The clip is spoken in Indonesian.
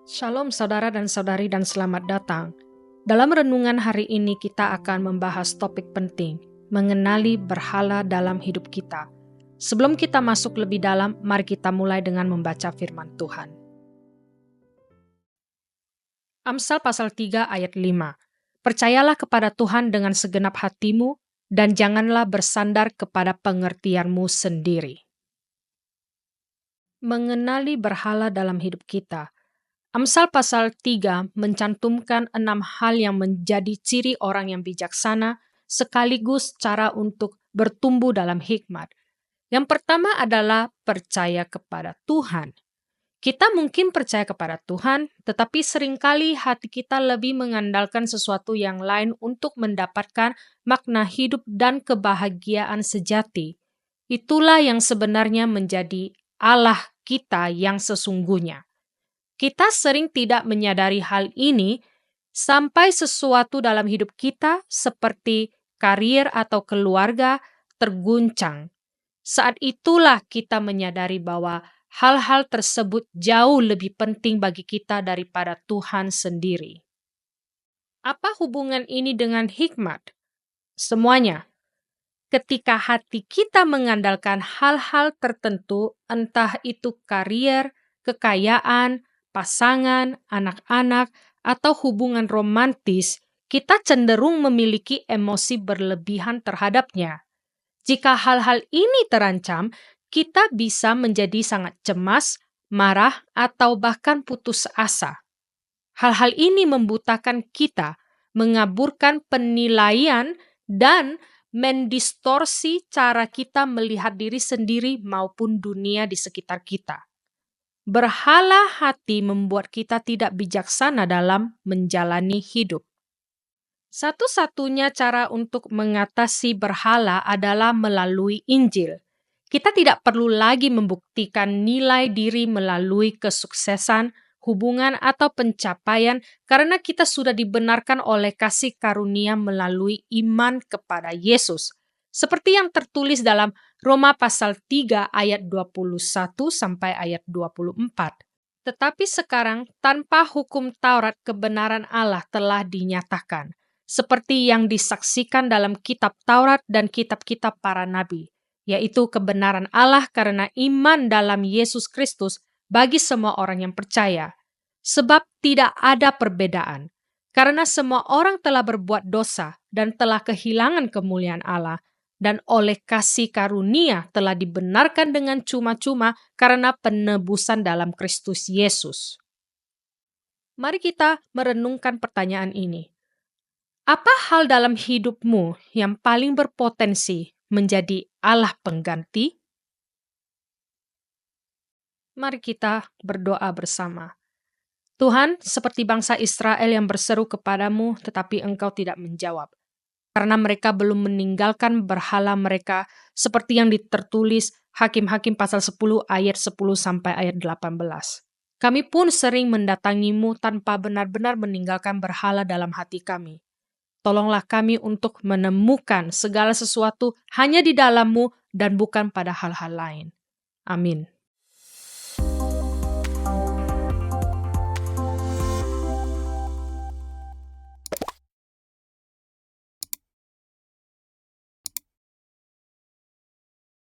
Shalom saudara dan saudari dan selamat datang. Dalam renungan hari ini kita akan membahas topik penting, mengenali berhala dalam hidup kita. Sebelum kita masuk lebih dalam, mari kita mulai dengan membaca firman Tuhan. Amsal pasal 3 ayat 5. Percayalah kepada Tuhan dengan segenap hatimu dan janganlah bersandar kepada pengertianmu sendiri. Mengenali berhala dalam hidup kita. Amsal pasal 3 mencantumkan 6 hal yang menjadi ciri orang yang bijaksana sekaligus cara untuk bertumbuh dalam hikmat. Yang pertama adalah percaya kepada Tuhan. Kita mungkin percaya kepada Tuhan, tetapi seringkali hati kita lebih mengandalkan sesuatu yang lain untuk mendapatkan makna hidup dan kebahagiaan sejati. Itulah yang sebenarnya menjadi Allah kita yang sesungguhnya. Kita sering tidak menyadari hal ini sampai sesuatu dalam hidup kita seperti karir atau keluarga terguncang. Saat itulah kita menyadari bahwa hal-hal tersebut jauh lebih penting bagi kita daripada Tuhan sendiri. Apa hubungan ini dengan hikmat? Semuanya. Ketika hati kita mengandalkan hal-hal tertentu, entah itu karir, kekayaan, pasangan, anak-anak, atau hubungan romantis, kita cenderung memiliki emosi berlebihan terhadapnya. Jika hal-hal ini terancam, kita bisa menjadi sangat cemas, marah, atau bahkan putus asa. Hal-hal ini membutakan kita, mengaburkan penilaian, dan mendistorsi cara kita melihat diri sendiri maupun dunia di sekitar kita. Berhala hati membuat kita tidak bijaksana dalam menjalani hidup. Satu-satunya cara untuk mengatasi berhala adalah melalui Injil. Kita tidak perlu lagi membuktikan nilai diri melalui kesuksesan, hubungan, atau pencapaian karena kita sudah dibenarkan oleh kasih karunia melalui iman kepada Yesus. Seperti yang tertulis dalam Roma pasal 3 ayat 21 sampai ayat 24. Tetapi sekarang tanpa hukum Taurat kebenaran Allah telah dinyatakan, seperti yang disaksikan dalam kitab Taurat dan kitab-kitab para nabi, yaitu kebenaran Allah karena iman dalam Yesus Kristus bagi semua orang yang percaya. Sebab tidak ada perbedaan, karena semua orang telah berbuat dosa dan telah kehilangan kemuliaan Allah, dan oleh kasih karunia telah dibenarkan dengan cuma-cuma karena penebusan dalam Kristus Yesus. Mari kita merenungkan pertanyaan ini. Apa hal dalam hidupmu yang paling berpotensi menjadi Allah pengganti? Mari kita berdoa bersama. Tuhan, seperti bangsa Israel yang berseru kepadamu, tetapi engkau tidak menjawab. Karena mereka belum meninggalkan berhala mereka, seperti yang tertulis Hakim-Hakim pasal 10 ayat 10 sampai ayat 18. Kami pun sering mendatangimu tanpa benar-benar meninggalkan berhala dalam hati kami. Tolonglah kami untuk menemukan segala sesuatu hanya di dalam-Mu dan bukan pada hal-hal lain. Amin.